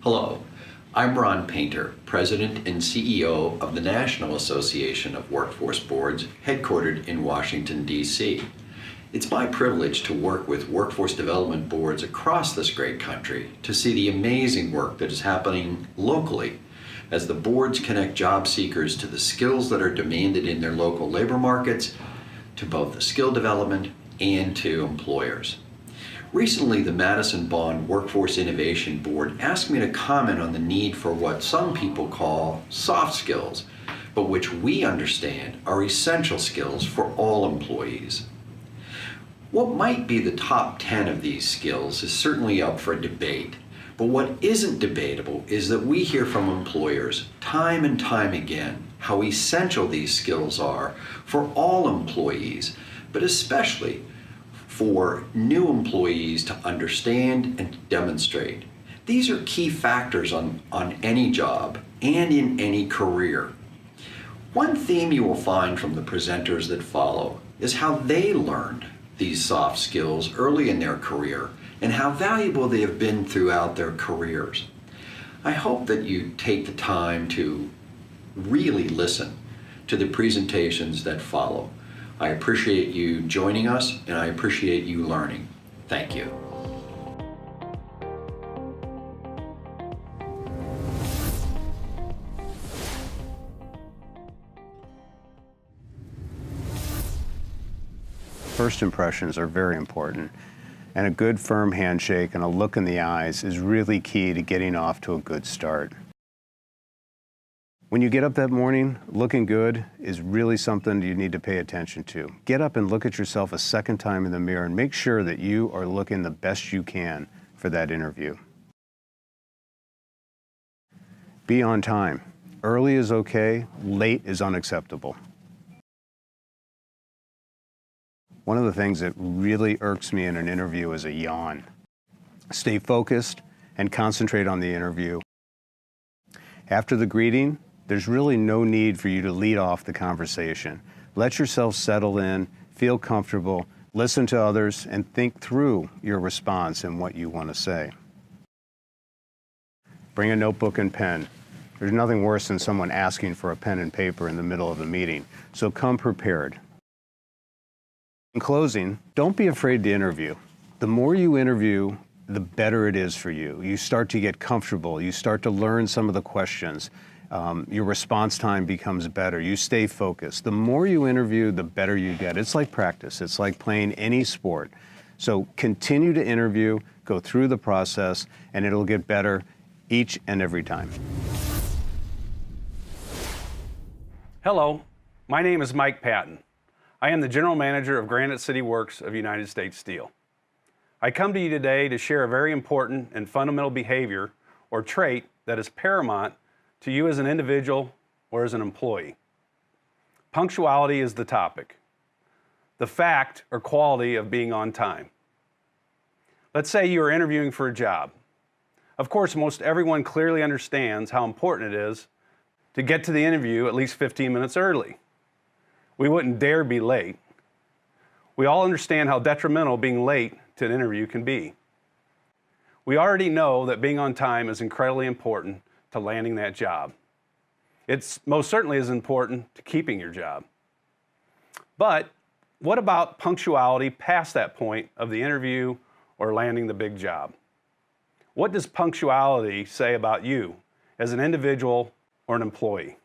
Hello, I'm Ron Painter, President and CEO of the National Association of Workforce Boards, headquartered in Washington, D.C. It's my privilege to work with workforce development boards across this great country to see the amazing work that is happening locally as the boards connect job seekers to the skills that are demanded in their local labor markets, to both the skill development and to employers. Recently, the Madison Bond Workforce Innovation Board asked me to comment on the need for what some people call soft skills, but which we understand are essential skills for all employees. What might be the top 10 of these skills is certainly up for debate, but what isn't debatable is that we hear from employers time and time again how essential these skills are for all employees, but especially for new employees to understand and demonstrate. These are key factors on any job and in any career. One theme you will find from the presenters that follow is how they learned these soft skills early in their career and how valuable they have been throughout their careers. I hope that you take the time to really listen to the presentations that follow. I appreciate you joining us, and I appreciate you learning. Thank you. First impressions are very important, and a good firm handshake and a look in the eyes is really key to getting off to a good start. When you get up that morning, looking good is really something you need to pay attention to. Get up and look at yourself a second time in the mirror and make sure that you are looking the best you can for that interview. Be on time. Early is okay, late is unacceptable. One of the things that really irks me in an interview is a yawn. Stay focused and concentrate on the interview. After the greeting, there's really no need for you to lead off the conversation. Let yourself settle in, feel comfortable, listen to others, and think through your response and what you want to say. Bring a notebook and pen. There's nothing worse than someone asking for a pen and paper in the middle of a meeting, so come prepared. In closing, don't be afraid to interview. The more you interview, the better it is for you. You start to get comfortable. You start to learn some of the questions. Your response time becomes better. You stay focused. The more you interview, the better you get. It's like practice. It's like playing any sport. So continue to interview, go through the process, and it'll get better each and every time. Hello, my name is Mike Patton. I am the General Manager of Granite City Works of United States Steel. I come to you today to share a very important and fundamental behavior or trait that is paramount to you as an individual or as an employee. Punctuality is the topic, the fact or quality of being on time. Let's say you are interviewing for a job. Of course, most everyone clearly understands how important it is to get to the interview at least 15 minutes early. We wouldn't dare be late. We all understand how detrimental being late to an interview can be. We already know that being on time is incredibly important to landing that job. It's most certainly as important to keeping your job. But what about punctuality past that point of the interview or landing the big job? What does punctuality say about you as an individual or an employee?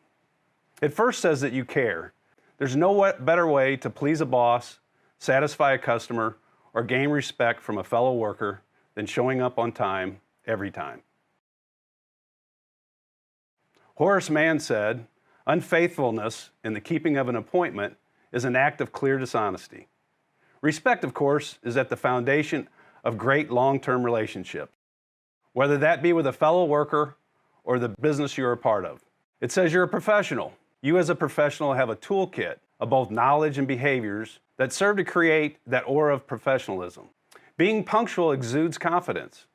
It first says that you care. There's no better way to please a boss, satisfy a customer, or gain respect from a fellow worker than showing up on time every time. Horace Mann said, "Unfaithfulness in the keeping of an appointment is an act of clear dishonesty." Respect, of course, is at the foundation of great long-term relationships, whether that be with a fellow worker or the business you're a part of. It says you're a professional. You as a professional have a toolkit of both knowledge and behaviors that serve to create that aura of professionalism. Being punctual exudes confidence.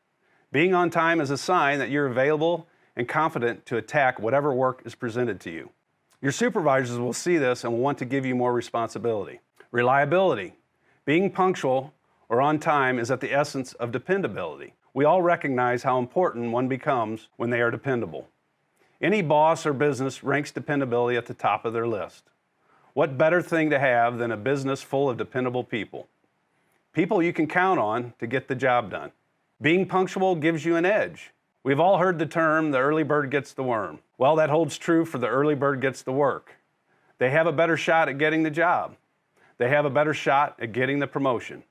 Being on time is a sign that you're available and confident to attack whatever work is presented to you. Your supervisors will see this and will want to give you more responsibility. Reliability. Being punctual or on time is at the essence of dependability. We all recognize how important one becomes when they are dependable. Any boss or business ranks dependability at the top of their list. What better thing to have than a business full of dependable people? People you can count on to get the job done. Being punctual gives you an edge. We've all heard the term, the early bird gets the worm. Well, that holds true for the early bird gets the work. They have a better shot at getting the job. They have a better shot at getting the promotion.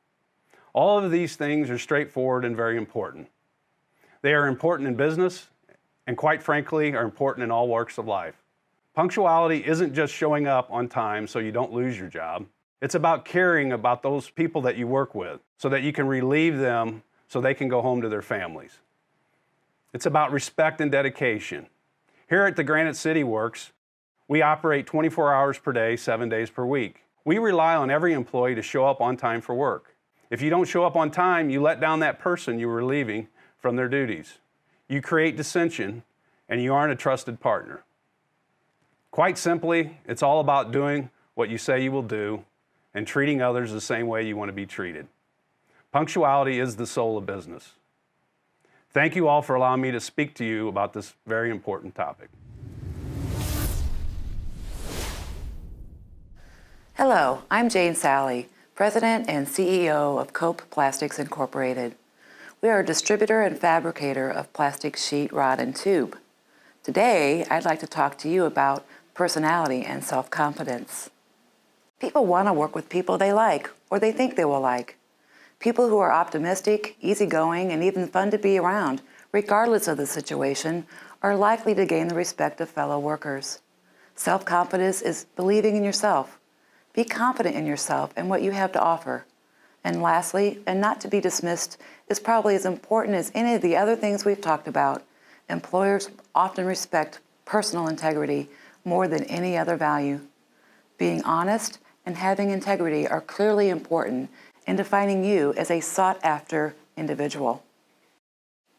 All of these things are straightforward and very important. They are important in business, and quite frankly, are important in all walks of life. Punctuality isn't just showing up on time so you don't lose your job. It's about caring about those people that you work with so that you can relieve them so they can go home to their families. It's about respect and dedication. Here at the Granite City Works, we operate 24 hours per day, 7 days per week. We rely on every employee to show up on time for work. If you don't show up on time, you let down that person you were relieving from their duties. You create dissension, and you aren't a trusted partner. Quite simply, it's all about doing what you say you will do and treating others the same way you want to be treated. Punctuality is the soul of business. Thank you all for allowing me to speak to you about this very important topic. Hello, I'm Jane Sally, President and CEO of Cope Plastics Incorporated. We are a distributor and fabricator of plastic sheet, rod, and tube. Today, I'd like to talk to you about personality and self-confidence. People want to work with people they like or they think they will like. People who are optimistic, easygoing, and even fun to be around, regardless of the situation, are likely to gain the respect of fellow workers. Self-confidence is believing in yourself. Be confident in yourself and what you have to offer. And lastly, and not to be dismissed, is probably as important as any of the other things we've talked about. Employers often respect personal integrity more than any other value. Being honest and having integrity are clearly important in defining you as a sought-after individual.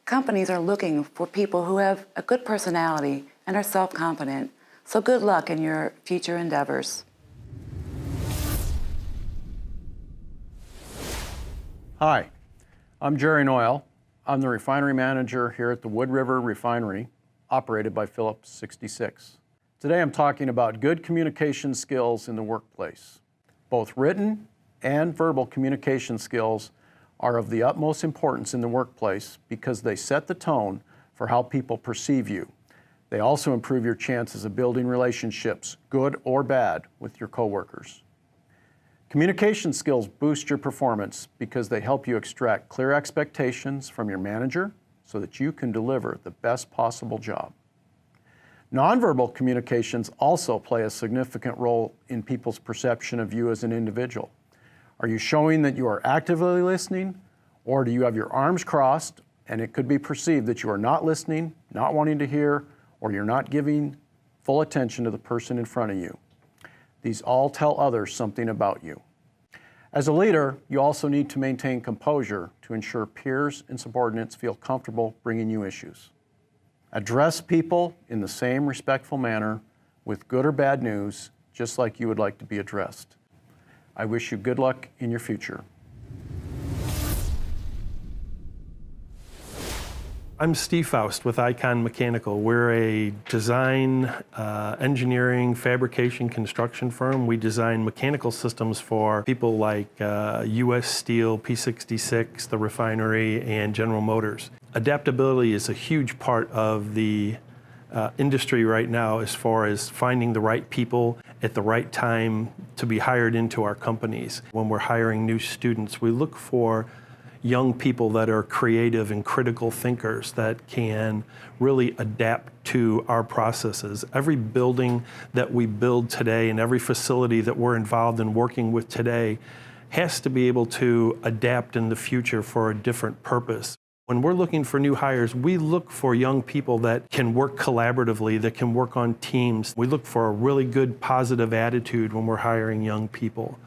Companies are looking for people who have a good personality and are self-confident, so good luck in your future endeavors. Hi, I'm Jerry Noyle. I'm the refinery manager here at the Wood River Refinery, operated by Phillips 66. Today I'm talking about good communication skills in the workplace. Both written and verbal communication skills are of the utmost importance in the workplace because they set the tone for how people perceive you. They also improve your chances of building relationships, good or bad, with your coworkers. Communication skills boost your performance because they help you extract clear expectations from your manager so that you can deliver the best possible job. Nonverbal communications also play a significant role in people's perception of you as an individual. Are you showing that you are actively listening, or do you have your arms crossed and it could be perceived that you are not listening, not wanting to hear, or you're not giving full attention to the person in front of you? These all tell others something about you. As a leader, you also need to maintain composure to ensure peers and subordinates feel comfortable bringing you issues. Address people in the same respectful manner with good or bad news, just like you would like to be addressed. I wish you good luck in your future. I'm Steve Faust with Icon Mechanical. We're a design, engineering, fabrication, construction firm. We design mechanical systems for people like U.S. Steel, P66, the refinery, and General Motors. Adaptability is a huge part of the industry right now as far as finding the right people at the right time to be hired into our companies. When we're hiring new students, we look for young people that are creative and critical thinkers that can really adapt to our processes. Every building that we build today and every facility that we're involved in working with today has to be able to adapt in the future for a different purpose. When we're looking for new hires, we look for young people that can work collaboratively, that can work on teams. We look for a really good positive attitude when we're hiring young people.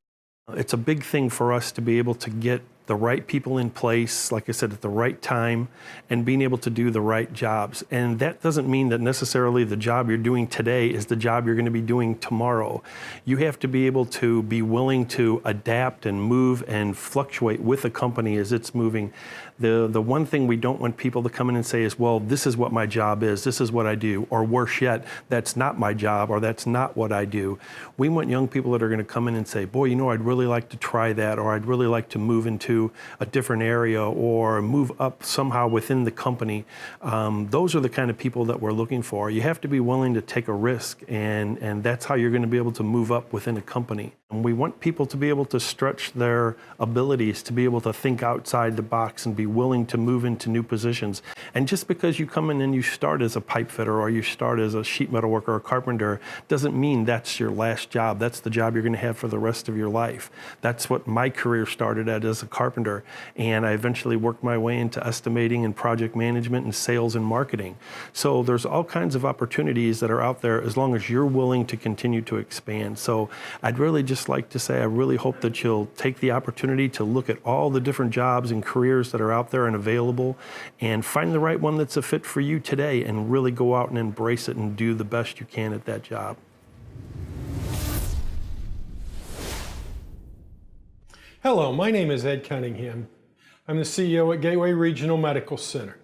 It's a big thing for us to be able to get the right people in place, like I said, at the right time, and being able to do the right jobs. And that doesn't mean that necessarily the job you're doing today is the job you're going to be doing tomorrow. You have to be able to be willing to adapt and move and fluctuate with the company as it's moving. The one thing we don't want people to come in and say is, well, this is what my job is, this is what I do, or worse yet, that's not my job, or that's not what I do. We want young people that are going to come in and say, boy, you know, I'd really like to try that, or I'd really like to move into a different area, or move up somehow within the company. Those are the kind of people that we're looking for. You have to be willing to take a risk, and that's how you're going to be able to move up within a company. And we want people to be able to stretch their abilities, to be able to think outside the box and be willing to move into new positions. And just because you come in and you start as a pipe fitter, or you start as a sheet metal worker or a carpenter, doesn't mean that's your last job. That's the job you're going to have for the rest of your life. That's what my career started at, as a carpenter. And I eventually worked my way into estimating and project management and sales and marketing. So there's all kinds of opportunities that are out there as long as you're willing to continue to expand. So I'd really just like to say, I really hope that you'll take the opportunity to look at all the different jobs and careers that are out there and available, and find the right one that's a fit for you today, and really go out and embrace it and do the best you can at that job. Hello, my name is Ed Cunningham. I'm the CEO at Gateway Regional Medical Center.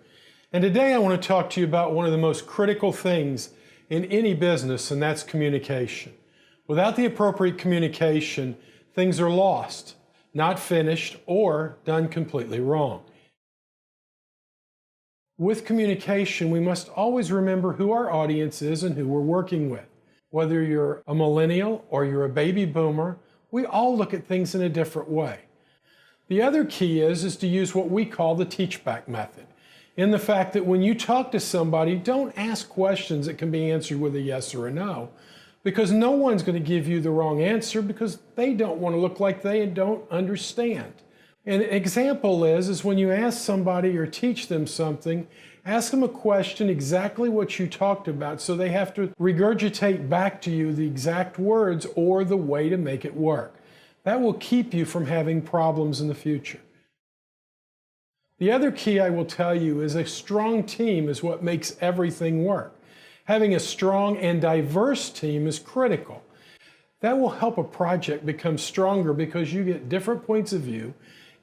And today I want to talk to you about one of the most critical things in any business, and that's communication. Without the appropriate communication, things are lost, not finished, or done completely wrong. With communication, we must always remember who our audience is and who we're working with. Whether you're a millennial or you're a baby boomer, we all look at things in a different way. The other key is to use what we call the teach-back method, in the fact that when you talk to somebody, don't ask questions that can be answered with a yes or a no, because no one's going to give you the wrong answer, because they don't want to look like they don't understand. An example is when you ask somebody or teach them something, ask them a question exactly what you talked about, so they have to regurgitate back to you the exact words or the way to make it work. That will keep you from having problems in the future. The other key I will tell you is a strong team is what makes everything work. Having a strong and diverse team is critical. That will help a project become stronger because you get different points of view,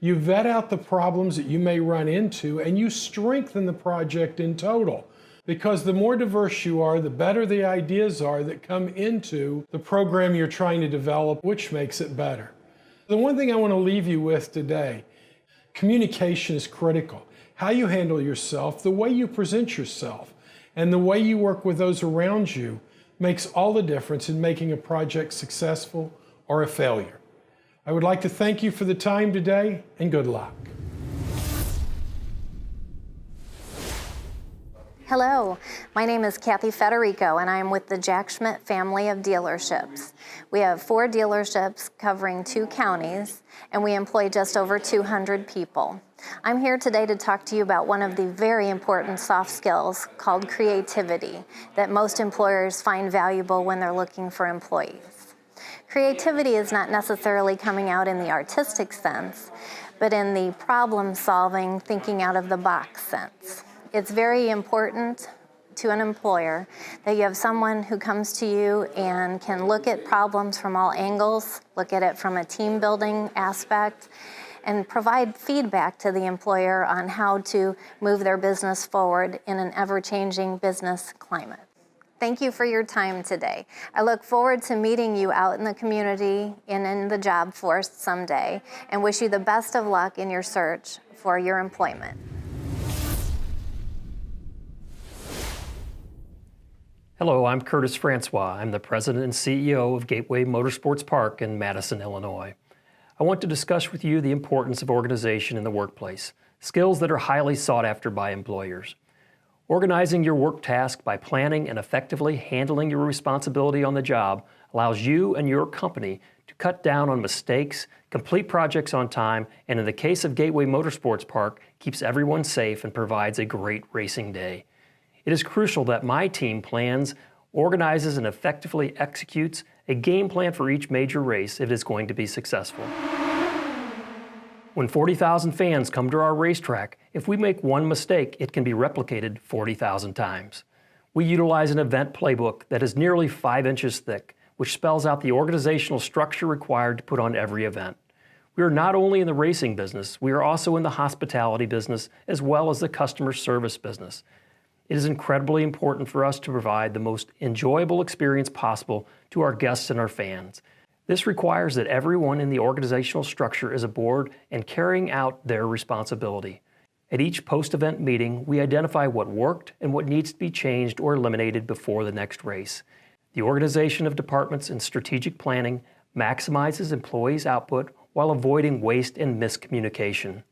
you vet out the problems that you may run into, and you strengthen the project in total. Because the more diverse you are, the better the ideas are that come into the program you're trying to develop, which makes it better. The one thing I want to leave you with today, communication is critical. How you handle yourself, the way you present yourself, and the way you work with those around you makes all the difference in making a project successful or a failure. I would like to thank you for the time today, and good luck. Hello, my name is Kathy Federico, and I'm with the Jack Schmidt family of dealerships. We have 4 dealerships covering 2 counties, and we employ just over 200 people. I'm here today to talk to you about one of the very important soft skills called creativity that most employers find valuable when they're looking for employees. Creativity is not necessarily coming out in the artistic sense, but in the problem-solving, thinking out of the box sense. It's very important to an employer that you have someone who comes to you and can look at problems from all angles, look at it from a team building aspect, and provide feedback to the employer on how to move their business forward in an ever-changing business climate. Thank you for your time today. I look forward to meeting you out in the community and in the job force someday, and wish you the best of luck in your search for your employment. Hello, I'm Curtis Francois. I'm the President and CEO of Gateway Motorsports Park in Madison, Illinois. I want to discuss with you the importance of organization in the workplace, skills that are highly sought after by employers. Organizing your work task by planning and effectively handling your responsibility on the job allows you and your company to cut down on mistakes, complete projects on time, and in the case of Gateway Motorsports Park, keeps everyone safe and provides a great racing day. It is crucial that my team plans, organizes, and effectively executes a game plan for each major race if it is going to be successful. When 40,000 fans come to our racetrack, if we make one mistake, it can be replicated 40,000 times. We utilize an event playbook that is nearly 5 inches thick, which spells out the organizational structure required to put on every event. We are not only in the racing business, we are also in the hospitality business as well as the customer service business. It is incredibly important for us to provide the most enjoyable experience possible to our guests and our fans. This requires that everyone in the organizational structure is aboard and carrying out their responsibility. At each post-event meeting, we identify what worked and what needs to be changed or eliminated before the next race. The organization of departments and strategic planning maximizes employees' output while avoiding waste and miscommunication.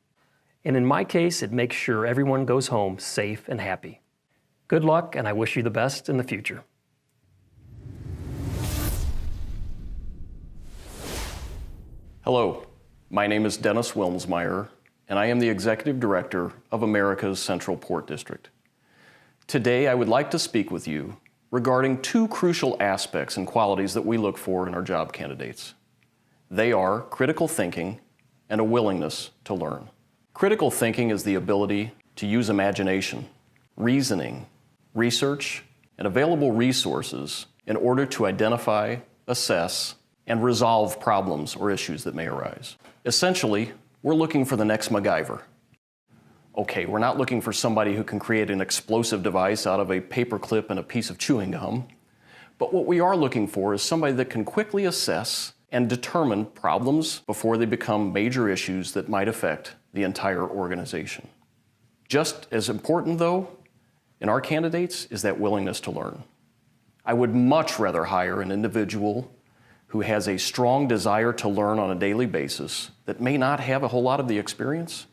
And in my case, it makes sure everyone goes home safe and happy. Good luck, and I wish you the best in the future. Hello, my name is Dennis Wilmsmeyer, and I am the Executive Director of America's Central Port District. Today, I would like to speak with you regarding two crucial aspects and qualities that we look for in our job candidates. They are critical thinking and a willingness to learn. Critical thinking is the ability to use imagination, reasoning, research, and available resources in order to identify, assess, and resolve problems or issues that may arise. Essentially, we're looking for the next MacGyver. Okay, we're not looking for somebody who can create an explosive device out of a paper clip and a piece of chewing gum, but what we are looking for is somebody that can quickly assess and determine problems before they become major issues that might affect the entire organization. Just as important, though, in our candidates is that willingness to learn. I would much rather hire an individual who has a strong desire to learn on a daily basis that may not have a whole lot of the experience,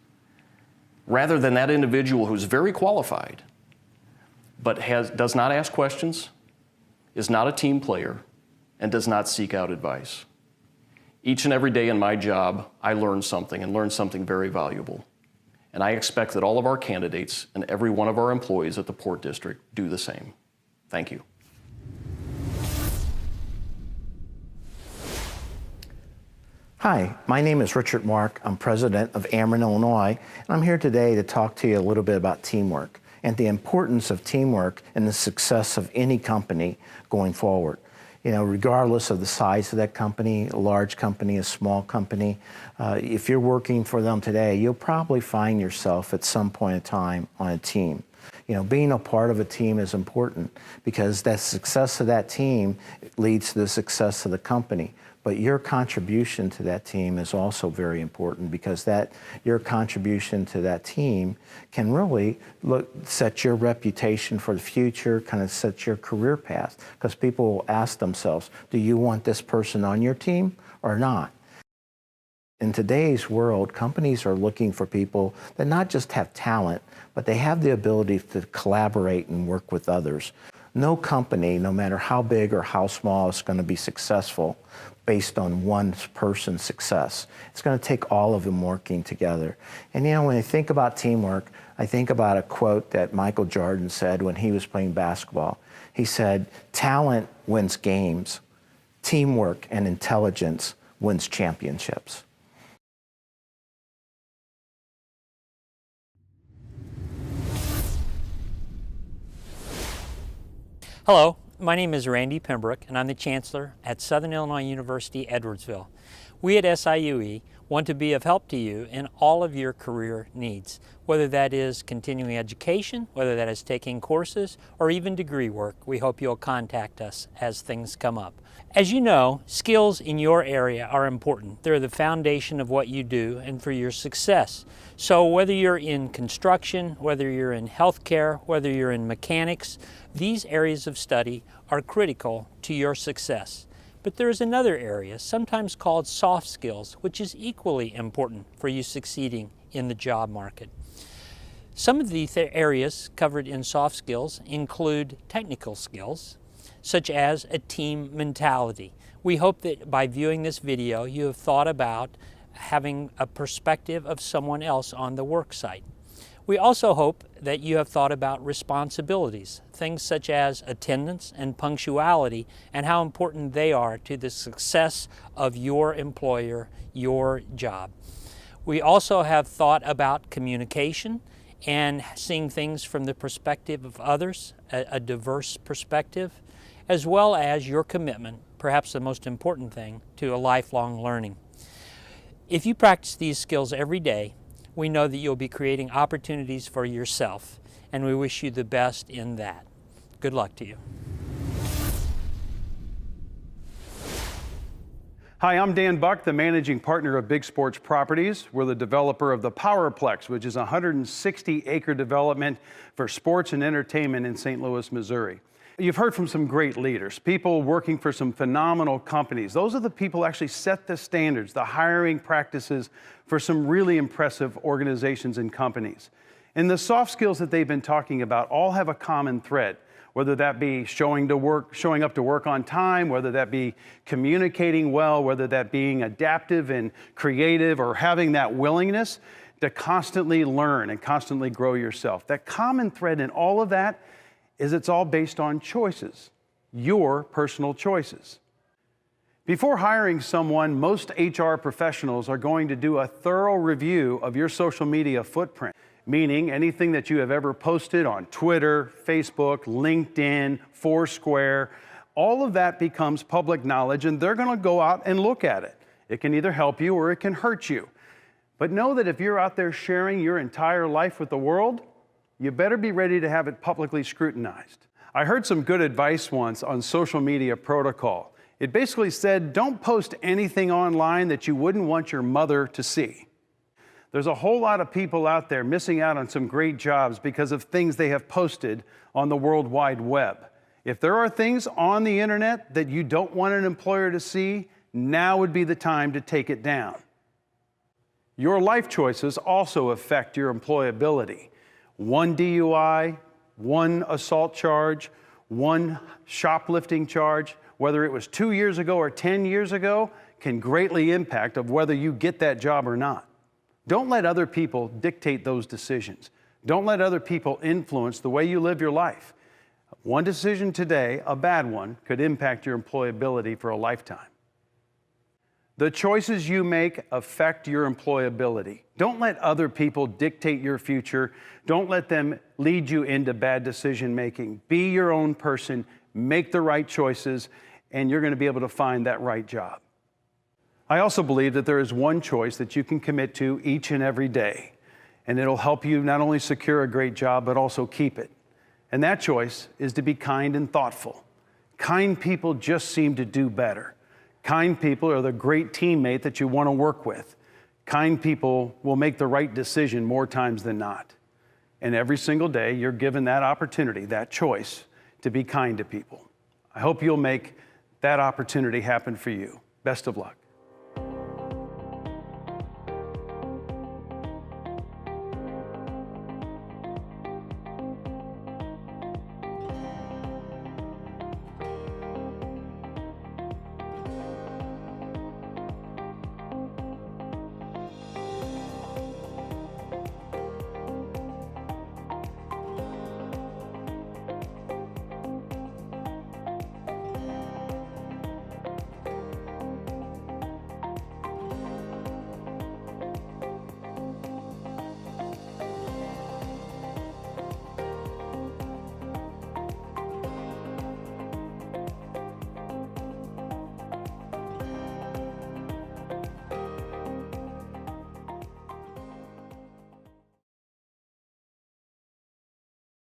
rather than that individual who's very qualified, but does not ask questions, is not a team player, and does not seek out advice. Each and every day in my job, I learn something, and learn something very valuable. And I expect that all of our candidates and every one of our employees at the Port District do the same. Thank you. Hi, my name is Richard Mark. I'm president of Ameren, Illinois, and I'm here today to talk to you a little bit about teamwork and the importance of teamwork in the success of any company going forward. You know, regardless of the size of that company, a large company, a small company, if you're working for them today, you'll probably find yourself at some point in time on a team. You know, being a part of a team is important because the success of that team leads to the success of the company. But your contribution to that team is also very important because your contribution to that team can really set your reputation for the future, kind of set your career path. Because people will ask themselves, do you want this person on your team or not? In today's world, companies are looking for people that not just have talent, but they have the ability to collaborate and work with others. No company, no matter how big or how small, is going to be successful based on one person's success. It's going to take all of them working together. And you know, when I think about teamwork, I think about a quote that Michael Jordan said when he was playing basketball. He said, "Talent wins games, teamwork and intelligence wins championships." Hello, my name is Randy Pembroke, and I'm the Chancellor at Southern Illinois University, Edwardsville. We at SIUE want to be of help to you in all of your career needs, whether that is continuing education, whether that is taking courses, or even degree work. We hope you'll contact us as things come up. As you know, skills in your area are important. They're the foundation of what you do and for your success. So whether you're in construction, whether you're in healthcare, whether you're in mechanics, these areas of study are critical to your success. But there is another area, sometimes called soft skills, which is equally important for you succeeding in the job market. Some of the areas covered in soft skills include technical skills, such as a team mentality. We hope that by viewing this video, you have thought about having a perspective of someone else on the work site. We also hope that you have thought about responsibilities, things such as attendance and punctuality, and how important they are to the success of your employer, your job. We also have thought about communication and seeing things from the perspective of others, a diverse perspective, as well as your commitment, perhaps the most important thing, to a lifelong learning. If you practice these skills every day, we know that you'll be creating opportunities for yourself, and we wish you the best in that. Good luck to you. Hi, I'm Dan Buck, the managing partner of Big Sports Properties. We're the developer of the Powerplex, which is a 160-acre development for sports and entertainment in St. Louis, Missouri. You've heard from some great leaders, people working for some phenomenal companies. Those are the people who actually set the standards, the hiring practices for some really impressive organizations and companies. And the soft skills that they've been talking about all have a common thread, whether that be showing up to work on time, whether that be communicating well, whether that being adaptive and creative, or having that willingness to constantly learn and constantly grow yourself. That common thread in all of that is it's all based on choices, your personal choices. Before hiring someone, most HR professionals are going to do a thorough review of your social media footprint, meaning anything that you have ever posted on Twitter, Facebook, LinkedIn, Foursquare. All of that becomes public knowledge, and they're going to go out and look at it. It can either help you or it can hurt you. But know that if you're out there sharing your entire life with the world, you better be ready to have it publicly scrutinized. I heard some good advice once on social media protocol. It basically said, don't post anything online that you wouldn't want your mother to see. There's a whole lot of people out there missing out on some great jobs because of things they have posted on the World Wide Web. If there are things on the internet that you don't want an employer to see, now would be the time to take it down. Your life choices also affect your employability. One DUI, one assault charge, one shoplifting charge, whether it was 2 years ago or 10 years ago, can greatly impact of whether you get that job or not. Don't let other people dictate those decisions. Don't let other people influence the way you live your life. One decision today, a bad one, could impact your employability for a lifetime. The choices you make affect your employability. Don't let other people dictate your future. Don't let them lead you into bad decision making. Be your own person, make the right choices, and you're going to be able to find that right job. I also believe that there is one choice that you can commit to each and every day, and it'll help you not only secure a great job, but also keep it. And that choice is to be kind and thoughtful. Kind people just seem to do better. Kind people are the great teammate that you want to work with. Kind people will make the right decision more times than not. And every single day, you're given that opportunity, that choice, to be kind to people. I hope you'll make that opportunity happen for you. Best of luck.